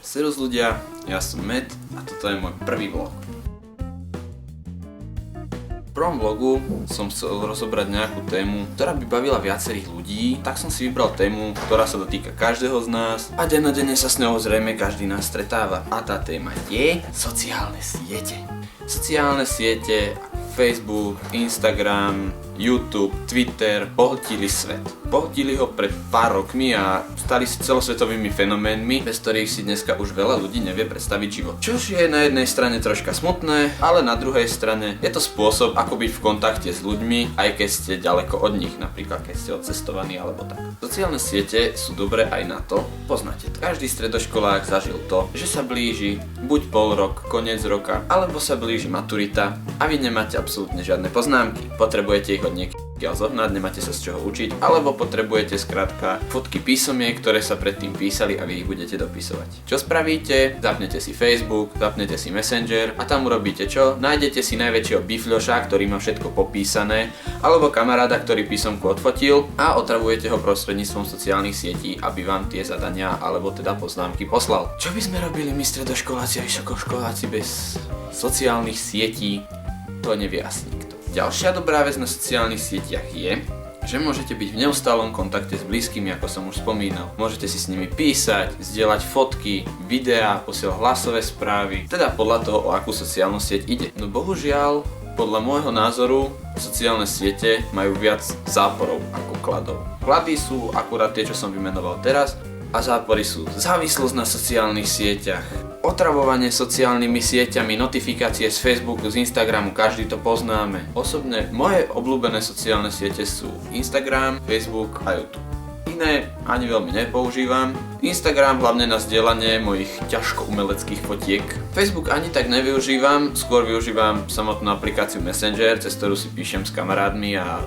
Servus ľudia, ja som Matt a toto je môj prvý vlog. V prvom vlogu som chcel rozobrať nejakú tému, ktorá by bavila viacerých ľudí, tak som si vybral tému, ktorá sa dotýka každého z nás a dennodenne sa s ňou zrejme každý nás stretáva. A tá téma je sociálne siete. Sociálne siete ako Facebook, Instagram, YouTube, Twitter pohltili svet. Pohltili ho pred pár rokmi a stali sa celosvetovými fenoménmi, bez ktorých si dneska už veľa ľudí nevie predstaviť život. Čož je na jednej strane troška smutné, ale na druhej strane je to spôsob, ako byť v kontakte s ľuďmi, aj keď ste ďaleko od nich, napríklad keď ste odcestovaní alebo tak. Sociálne siete sú dobré aj na to, poznáte to. Každý stredoškolák zažil to, že sa blíži buď pol rok, koniec roka, alebo sa blíži maturita a vy nemáte absolútne žiadne poznámky. Potrebujete ich od niekiaľ zohnať, nemáte sa z čoho učiť, alebo potrebujete skrátka fotky písomiek, ktoré sa predtým písali a vy ich budete dopisovať. Čo spravíte? Zapnete si Facebook, zapnete si Messenger a tam urobíte čo? Nájdete si najväčšieho bifľoša, ktorý má všetko popísané, alebo kamaráda, ktorý písomku odfotil a otravujete ho prostredníctvom sociálnych sietí, aby vám tie zadania alebo teda poznámky poslal. Čo by sme robili my stredoškoláci a vysokoškoláci bez sociálnych sietí? To nevie asi nikto. Ďalšia dobrá vec na sociálnych sieťach je, že môžete byť v neustálom kontakte s blízkymi, ako som už spomínal. Môžete si s nimi písať, zdieľať fotky, videá, posielať hlasové správy, teda podľa toho, o akú sociálnu sieť ide. No bohužiaľ, podľa môjho názoru, sociálne siete majú viac záporov ako kladov. Klady sú akurát tie, čo som vymenoval teraz, a zápory sú závislosť na sociálnych sieťach, otravovanie sociálnymi sieťami, notifikácie z Facebooku, z Instagramu, každý to poznáme. Osobne moje obľúbené sociálne siete sú Instagram, Facebook a YouTube. Iné ani veľmi nepoužívam. Instagram hlavne na zdieľanie mojich ťažko umeleckých fotiek. Facebook ani tak nevyužívam, skôr využívam samotnú aplikáciu Messenger, cez ktorú si píšem s kamarátmi a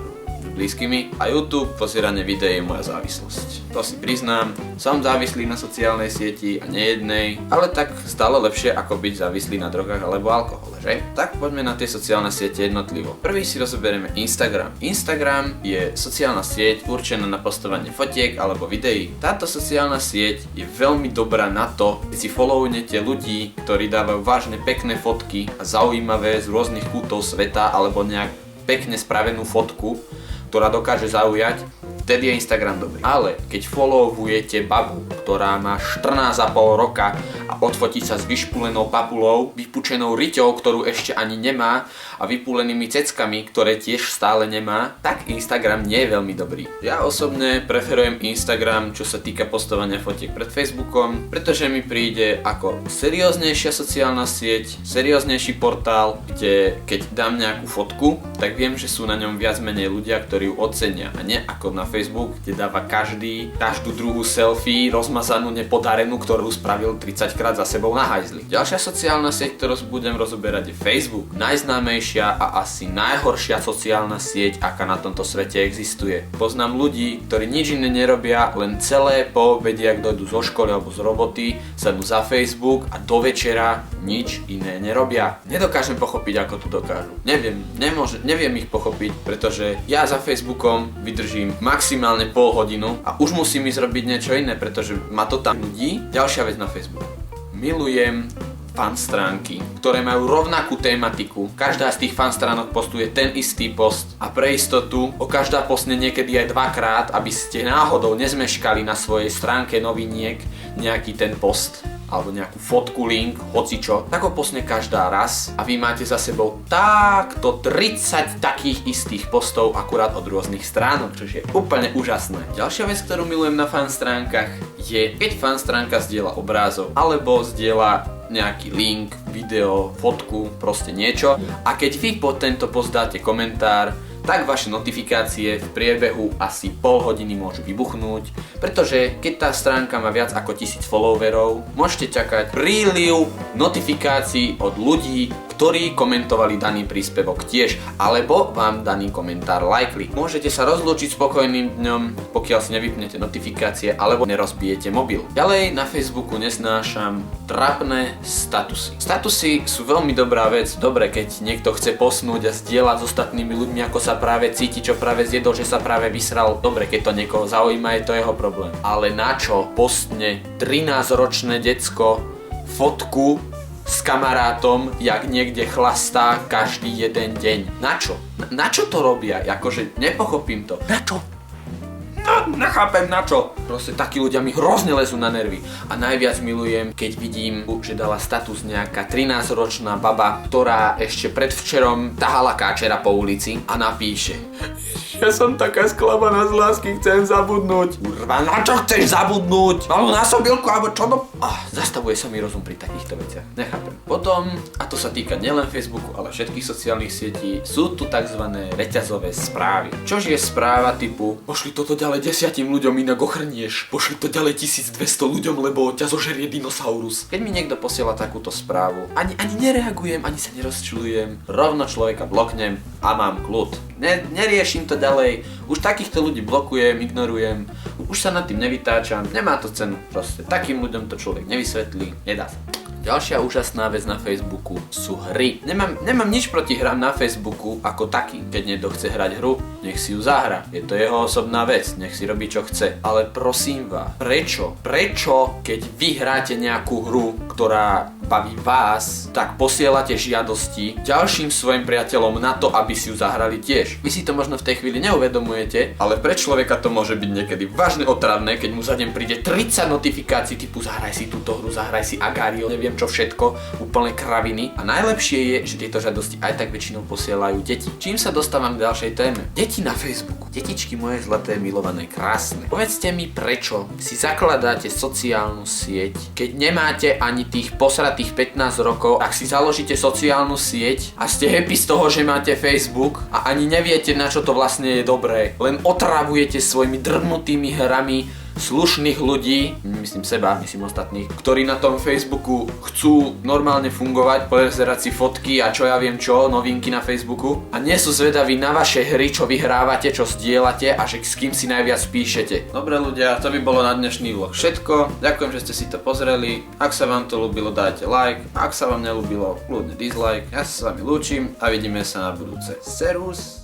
blízkymi, a YouTube, pozeranie videí je moja závislosť. To si priznám, som závislý na sociálnej sieti a nejednej, ale tak stále lepšie ako byť závislý na drogách alebo alkohole, že? Tak poďme na tie sociálne siete jednotlivo. Prvý si rozoberieme Instagram. Instagram je sociálna sieť určená na postovanie fotiek alebo videí. Táto sociálna sieť je veľmi dobrá na to, keď si follownete ľudí, ktorí dávajú vážne pekné fotky a zaujímavé z rôznych kútov sveta alebo nejak pekne spravenú fotku, ktorá dokáže zaujať, vtedy je Instagram dobrý. Ale keď followujete babu, ktorá má 14,5 roka a odfotí sa s vyšpulenou papulou, vypučenou riťou, ktorú ešte ani nemá, a vypulenými ceckami, ktoré tiež stále nemá, tak Instagram nie je veľmi dobrý. Ja osobne preferujem Instagram, čo sa týka postovania fotiek pred Facebookom, pretože mi príde ako serióznejšia sociálna sieť, serióznejší portál, kde keď dám nejakú fotku, tak viem, že sú na ňom viac menej ľudia, ktorí ju ocenia, a nie ako na Facebook, kde dáva každú druhú selfie rozmazanú, nepodarenú, ktorú spravil 30 krát za sebou na hajzli. Ďalšia sociálna sieť, ktorú budem rozoberať, je Facebook. Najznámejšia a asi najhoršia sociálna sieť, aká na tomto svete existuje. Poznám ľudí, ktorí nič iné nerobia, len celé po obede, ak dojdú zo školy alebo z roboty, sadnú za Facebook a do večera nič iné nerobia. Nedokážem pochopiť, ako to dokážu. Neviem ich pochopiť, pretože ja za Facebookom vydržím maximálne pol hodinu a už musím ísť robiť niečo iné, pretože ma to tam nudí. Ďalšia vec na Facebooku. Milujem fan stránky, ktoré majú rovnakú tematiku. Každá z tých fan stránok postuje ten istý post a pre istotu každá postne niekedy aj dvakrát, aby ste náhodou nezmeškali na svojej stránke noviniek nejaký ten post alebo nejakú fotku, link, hocičo, tak ho postne každá raz a vy máte za sebou takto 30 takých istých postov akurát od rôznych stránok, čo je úplne úžasné. Ďalšia vec, ktorú milujem na fan stránkach, je keď fan stránka zdieľa obrázov alebo zdieľa nejaký link, video, fotku, proste niečo, a keď vy pod tento post dáte komentár, tak vaše notifikácie v priebehu asi pol hodiny môžu vybuchnúť, pretože keď tá stránka má viac ako 1000 followerov, môžete čakať príliv notifikácií od ľudí, ktorí komentovali daný príspevok tiež, alebo vám daný komentár lajkli. Môžete sa rozlúčiť spokojným dňom, pokiaľ si nevypnete notifikácie alebo nerozbijete mobil. Ďalej na Facebooku nesnášam trapné statusy. Statusy sú veľmi dobrá vec, dobre, keď niekto chce posnúť a zdieľať s ostatnými ľuďmi, ako sa práve cíti, čo práve zjedol, že sa práve vysral. Dobre, keď to niekoho zaujíma, je to jeho problém. Ale na čo postne 13-ročné decko fotku s kamarátom, jak niekde chlastá každý jeden deň? Na čo? Na čo to robia? Akože nepochopím to. Na čo? Nechápem na čo. Proste takí ľudia mi hrozne lezú na nervy. A najviac milujem, keď vidím, že dala status nejaká 13-ročná baba, ktorá ešte predvčerom tahala káčera po ulici a napíše: ja som taká sklamaná z lásky, chcem zabudnúť. Kurva, na čo chceš zabudnúť? Malú násobilku alebo čo to? Zastavuje sa mi rozum pri takýchto veciach. Nechápem. Potom, a to sa týka nielen Facebooku, ale všetkých sociálnych sietí, sú tu tzv. Reťazové správy. Čož je správa typu: pošli toto ďalej 10 ľuďom, inak ochrnieš. Pošli to ďalej 1200 ľuďom, lebo ťa zožerie dinosaurus. Keď mi niekto posiela takúto správu, ani nereagujem, ani sa nerozčulujem. Rovno človeka bloknem a mám kľud. Neriešim to ďalej. Už takýchto ľudí blokujem, ignorujem. Už sa nad tým nevytáčam. Nemá to cenu. Proste takým ľuďom to človek nevysvetlí. Nedá sa. Ďalšia úžasná vec na Facebooku sú hry. Nemám nič proti hrám na Facebooku ako taký. Keď niekto chce hrať hru, nech si ju zahra. Je to jeho osobná vec, nech si robí čo chce. Ale prosím vás, prečo keď vy hráte nejakú hru, ktorá baví vás, tak posielate žiadosti ďalším svojim priateľom na to, aby si ju zahrali tiež? Vy si to možno v tej chvíli neuvedomujete, ale pre človeka to môže byť niekedy vážne otravné, keď mu za deň príde 30 notifikácií typu zahraj si túto hru, zahraj si Agario, neviem čo všetko, úplne kraviny. A najlepšie je, že tieto žiadosti aj tak väčšinou posielajú deti. Čím sa dostávam k ďalšej téme? Deti na Facebooku. Detičky moje zlaté, milované, krásne. Povedzte mi, prečo si zakladáte sociálnu sieť, keď nemáte ani tých posratých 15 rokov, ak si založíte sociálnu sieť a ste happy z toho, že máte Facebook a ani neviete, na čo to vlastne je dobré. Len otravujete svojimi drbnutými hrami slušných ľudí, myslím seba, myslím ostatných, ktorí na tom Facebooku chcú normálne fungovať, pozerať si fotky a čo ja viem čo, novinky na Facebooku a nie sú zvedaví na vaše hry, čo vyhrávate, čo zdieľate a že s kým si najviac píšete. Dobre ľudia, to by bolo na dnešný vlog všetko. Ďakujem, že ste si to pozreli. Ak sa vám to ľúbilo, dajte like. Ak sa vám neľúbilo, kľudne dislike. Ja sa s vami lúčim a vidíme sa na budúce. Servus.